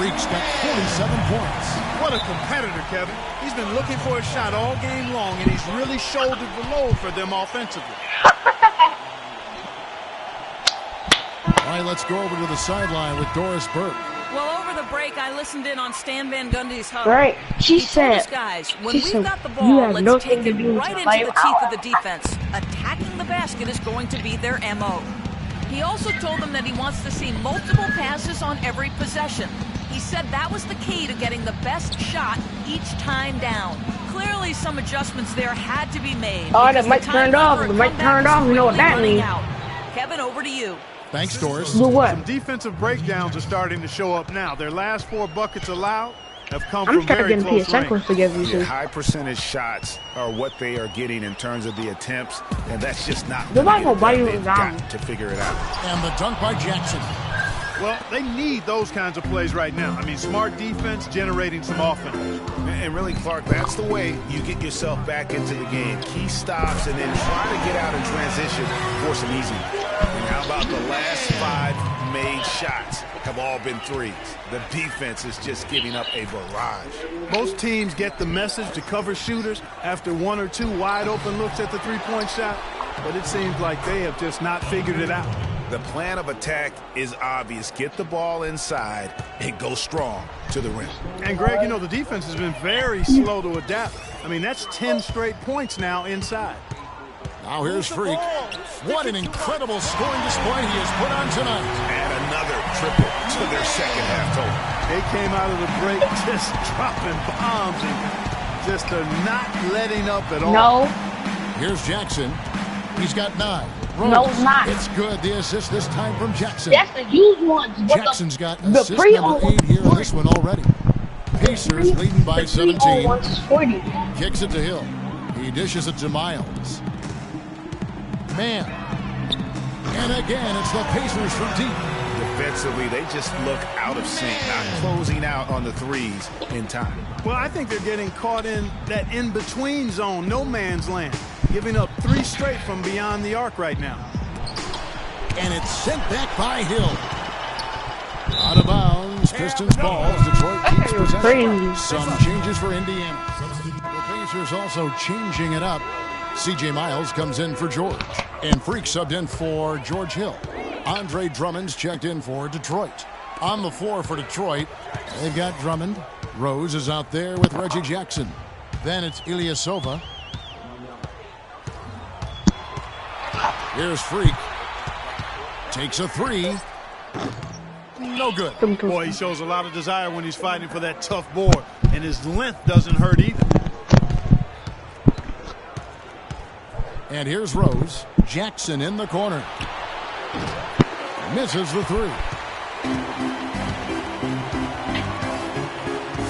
Freak's got 47 points. What a competitor, Kevin. He's been looking for a shot all game long, and he's really shouldered the load for them offensively. All right, let's go over to the sideline with Doris Burke. Well, over the break, I listened in on Stan Van Gundy's huddle. Right, she said, guys, when we've got the you ball, have let's nothing take to it do right with into your the life. teeth of the defense. Attacking the basket is going to be their MO. He also told them that he wants to see multiple passes on every possession. He said that was the key to getting the best shot each time down. Clearly, some adjustments there had to be made. Oh, the mic turned off. The mic turned off. You know what that means. Kevin, over to you. Thanks, Doris. Do what? Some defensive breakdowns are starting to show up now. Their last 4 buckets allowed have come I'm from very getting close range. seconds to give you Yeah, high percentage shots are what they are getting in terms of the attempts, and that's just not Nobody gonna buy you they've around. got to figure it out. And the dunk by Jackson. Well, they need those kinds of plays right now. I mean, smart defense generating some offense. And really, Clark, that's the way you get yourself back into the game. Key stops and then try to get out in transition for some easy. And how about the last 5 made shots have all been threes? The defense is just giving up a barrage. Most teams get the message to cover shooters after 1 or 2 wide open looks at the three-point shot, but it seems like they have just not figured it out. The plan of attack is obvious. Get the ball inside and go strong to the rim. And, Greg, you know, the defense has been very slow to adapt. I mean, that's 10 straight points now inside. Now here's Freak. What an incredible scoring display he has put on tonight. Add another triple to their second half total. They came out of the break just dropping bombs and just are not letting up at all. No. Here's Jackson. He's got 9. Rose. No, it's not. It's good. The assist this time from Jackson. That's the used ones. But Jackson's got the assist pre-owned number 8 here in ones- this one already. Pacers leading by the pre-owned 17. ones is 40. Kicks it to Hill. He dishes it to Miles. Man. And again, it's the Pacers from deep. Defensively, they just look out of sync, not closing out on the threes in time. Well, I think they're getting caught in that in-between zone, no man's land, giving up 3 straight from beyond the arc right now. And it's sent back by Hill. Out of bounds, Pistons ball as Detroit keeps possession. Crazy. Some changes for Indiana. The Pacers also changing it up. C.J. Miles comes in for George. And Freak subbed in for George Hill. Andre Drummond's checked in for Detroit. On the floor for Detroit, they've got Drummond. Rose is out there with Reggie Jackson. Then it's Ilyasova. Here's Freak. Takes a 3. No good. Boy, he shows a lot of desire when he's fighting for that tough board, and his length doesn't hurt either. And here's Rose. Jackson in the corner. Misses the 3.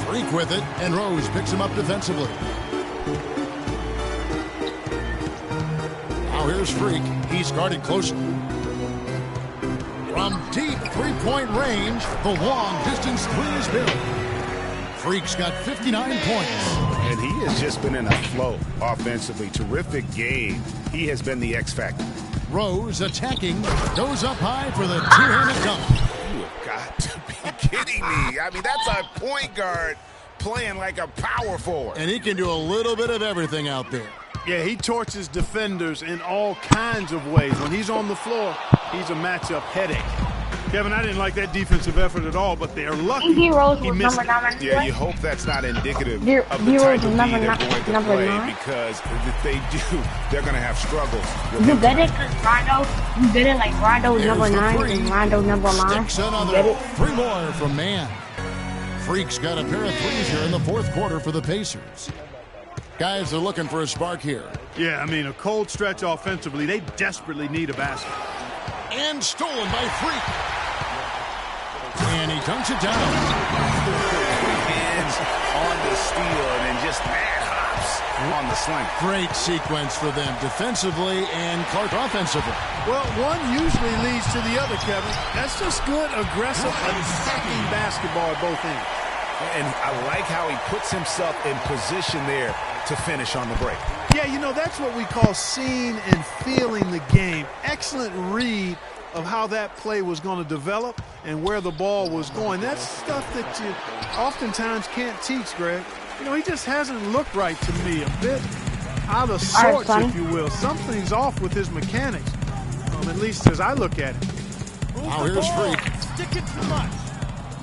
Freak with it, and Rose picks him up defensively. Now here's Freak. He's guarded close. From deep three-point range, the long distance three is good. Freak's got 59 points. And he has just been in a flow offensively. Terrific game. He has been the X factor. Rose attacking, goes up high for the two-handed dunk. You have got to be kidding me. I mean, that's a point guard playing like a power forward. And he can do a little bit of everything out there. Yeah, he torches defenders in all kinds of ways. When he's on the floor, he's a matchup headache. Kevin, I didn't like that defensive effort at all, but they're lucky D-Rose he was missed number it. 9. Yeah, you hope that's not indicative D- of the D-Rose type of was D they're number going to number play 9. because if they do, they're going to have struggles. with You him get it tonight. because Rondo, you get it like Rondo's There's number the 9 three. and Rondo number 9. Sticks You another. get it? 3 more from Mann. Freak's got a pair of threes here in the fourth quarter for the Pacers. Guys are looking for a spark here. Yeah, I mean, a cold stretch offensively. They desperately need a basket. And stolen by Freak. And he dunks it down. Hands on the steal and then just mad hops on the slant. Great sequence for them defensively and Clark offensively. Well, one usually leads to the other, Kevin. That's just good, aggressive, attacking basketball at both ends. And I like how he puts himself in position there to finish on the break. Yeah, you know, that's what we call seeing and feeling the game. Excellent read of how that play was going to develop and where the ball was going. That's stuff that you oftentimes can't teach, Greg. You know, he just hasn't looked right to me. A bit out of sorts, if you will. Something's off with his mechanics, at least as I look at it. Now here's Freak. Sticking too much.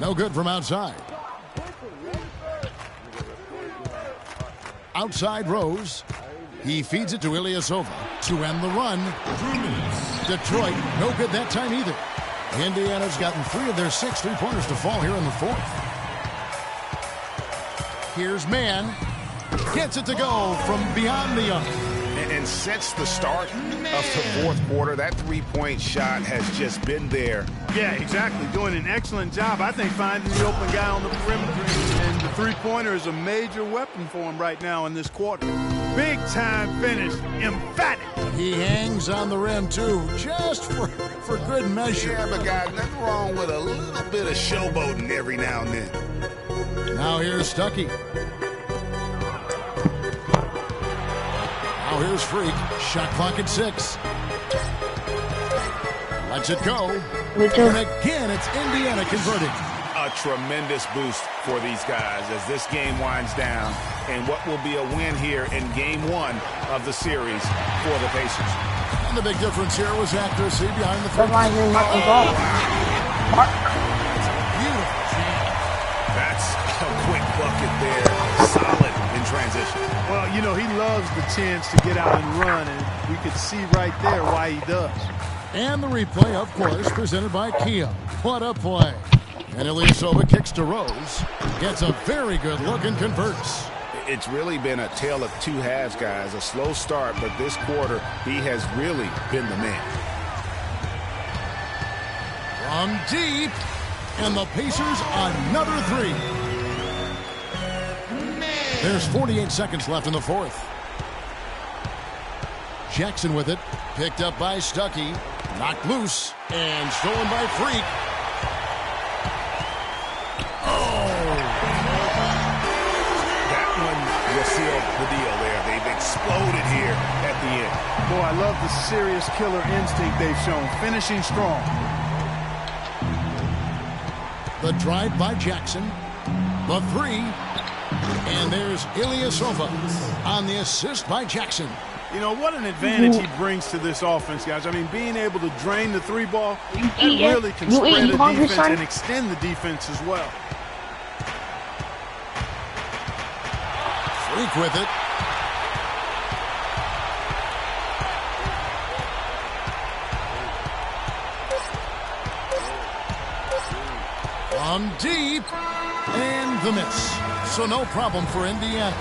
No good from outside. Outside Rose. He feeds it to Ilyasova to end the run. Detroit, no good that time either. Indiana's gotten 3 of their 6 3-pointers to fall here in the 4th. Here's Mann. Gets it to go from beyond the arc. And since the start of the 4th quarter, that 3-point shot has just been there. Yeah, exactly. Doing an excellent job, I think, finding the open guy on the perimeter. And the 3-pointer is a major weapon for him right now in this quarter. Big time finish. Emphatic. He hangs on the rim, too, just for good measure. Yeah, but guys, nothing wrong with a little bit of showboating every now and then. Now here's Stuckey. Now here's Freak. Shot clock at 6. Lets it go. And again, it's Indiana converting. A tremendous boost for these guys as this game winds down and what will be a win here in game 1 of the series for the Pacers. And the big difference here was accuracy behind the 3. Beautiful jam. That's a quick bucket there. Solid in transition. Well, you know, he loves the chance to get out and run, and we could see right there why he does. And the replay, of course, presented by Kia. What a play. And Ilyasova kicks to Rose. Gets a very good look and converts. It's really been a tale of 2 halves, guys. A slow start, but this quarter, he has really been the man. From deep. And the Pacers another 3. There's 48 seconds left in the 4th. Jackson with it. Picked up by Stuckey. Knocked loose. And stolen by Freak. That one will seal the deal there. They've exploded here at the end. Boy, I love the serious killer instinct they've shown. Finishing strong. The drive by Jackson. The 3. And there's Ilyasova on the assist by Jackson. You know, what an advantage he brings to this offense, guys. I mean, being able to drain the 3 ball, that really can spread the defense and extend the defense as well. Freak with it. From deep. And the miss. So no problem for Indiana.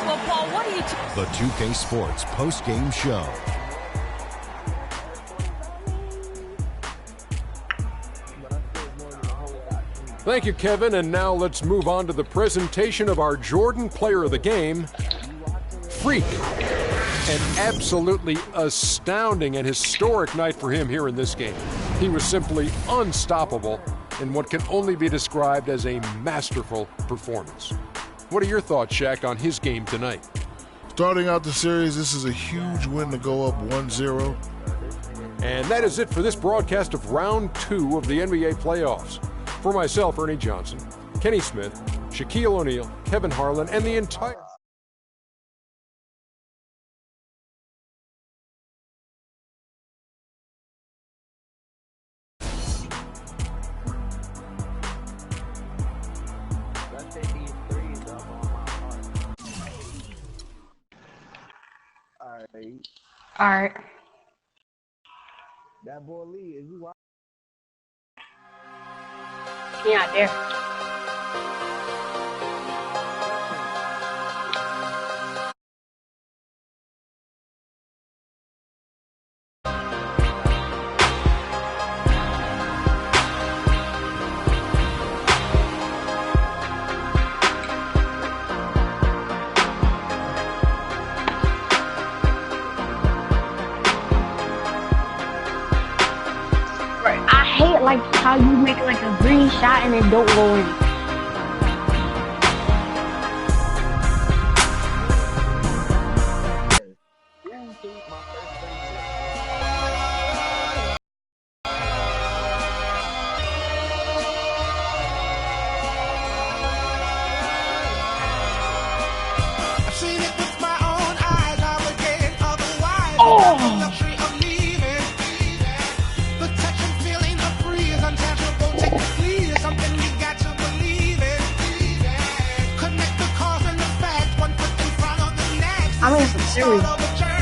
Well, Paul, what do you... The 2K Sports post-game show. Thank you, Kevin. And now let's move on to the presentation of our Jordan Player of the Game, Freak. An absolutely astounding and historic night for him here in this game. He was simply unstoppable in what can only be described as a masterful performance. What are your thoughts, Shaq, on his game tonight? Starting out the series, this is a huge win to go up 1-0. And that is it for this broadcast of Round 2 of the NBA playoffs. For myself, Ernie Johnson, Kenny Smith, Shaquille O'Neal, Kevin Harlan, and the entire... All right. That boy Lee, is he watching? He not there. I hate like how you make like a green shot and it don't go in. I'm in some serious.